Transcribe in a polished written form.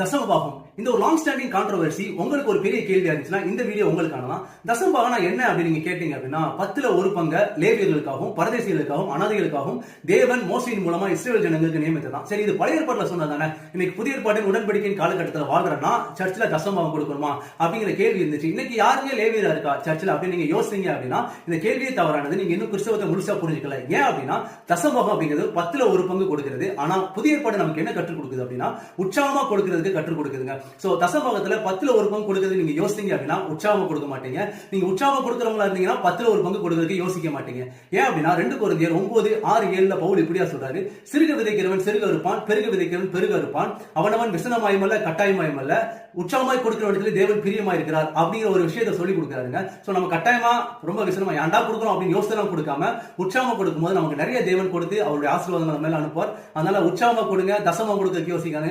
தசமபாகம் இந்த ஒரு லாங் ஸ்டாண்டிங் கான்ட்ரோவர்சி உங்களுக்கு ஒரு பெரிய கேள்வியா இருந்துச்சுன்னா இந்த வீடியோ உங்களுக்கானதான். தசமபாகம்னா என்ன அப்படின்னு நீங்க கேட்டீங்க அப்படின்னா 10ல் 1 பங்கை லேவியர்களுக்காகவும் பரதேசிகளுக்காகவும் அனாதைகளுக்காகவும் தேவன் மோசையின் மூலமா இஸ்ரேல் ஜனங்களுக்கு நியமித்ததான். சரி, இது பழைய ஏற்பாட்டுல சொன்னதானே. இன்னைக்கு புதிய ஏற்பாட்டின் உடன்படிக்கையின் காலகட்டத்தில் வாழ்றனா சர்ச்சில் தசமபாகம் கொடுக்கணுமா அப்படிங்கிற கேள்வி இருந்துச்சு. இன்னைக்கு யாருமே லேவியரா இருக்கா சர்ச்சில் அப்படின்னு நீங்க யோசிச்சீங்க அப்படின்னா இந்த கேள்வியே தவறானது. நீங்க இன்னும் கிறிஸ்தவத்தை முழுசா புரிஞ்சுக்கல. ஏன் அப்படின்னா தசமபாகம் அப்படிங்கிறது 10ல் 1 பங்கு கொடுக்கிறது. ஆனா புதிய ஏற்பாடு நமக்கு என்ன கற்றுக் கொடுக்குது அப்படின்னா உற்சாகமா கொடுக்கிறதுக்கு கற்றுக் கொடுக்குதுங்க. சோ தசமபாகத்துல 10ல் 1 பங்கு கொடுக்கிறது நீங்க யோசிச்சீங்க அப்படின்னா உற்சாகமா கொடுக்க மாட்டீங்க. நீங்க உற்சாகமா கொடுக்கறவங்களா இருந்தீங்கன்னா 10ல் 1 பங்கு கொடுக்கிறதுக்கு யோசிக்க மாட்டீங்க. ஏன் அப்படின்னா 2 கொரிந்தியர் 9:6-7 பவுல் இப்படியா சொல்றாரு, சிறுக விதைக்கிறவன் சிறுக இருப்பான், பெருக விதைக்கிறவன் பெருக இருப்பான், அவனவன் விசனமாயமல்ல கட்டாயமாயமல்ல, உற்சாகமாய் கொடுக்கிற இடத்துல தேவன் பிரியமா இருக்கிறார் அப்படிங்கிற ஒரு விஷயத்தை சொல்லி கொடுக்குறாருங்க. சோ நம்ம கட்டாயமா ரொம்ப விசனமா ஏன்டா கொடுக்கணும் அப்படின்னு யோசனை கொடுக்காம உற்சாகமா கொடுக்கும்போது நமக்கு நிறைய தேவன் கொடுத்து அவருடைய ஆசீர்வாதங்கள் மேல அனுப்புவார். அதனால உற்சாகமா கொடுங்க, தசமா கொடுக்க யோசிக்காங்க.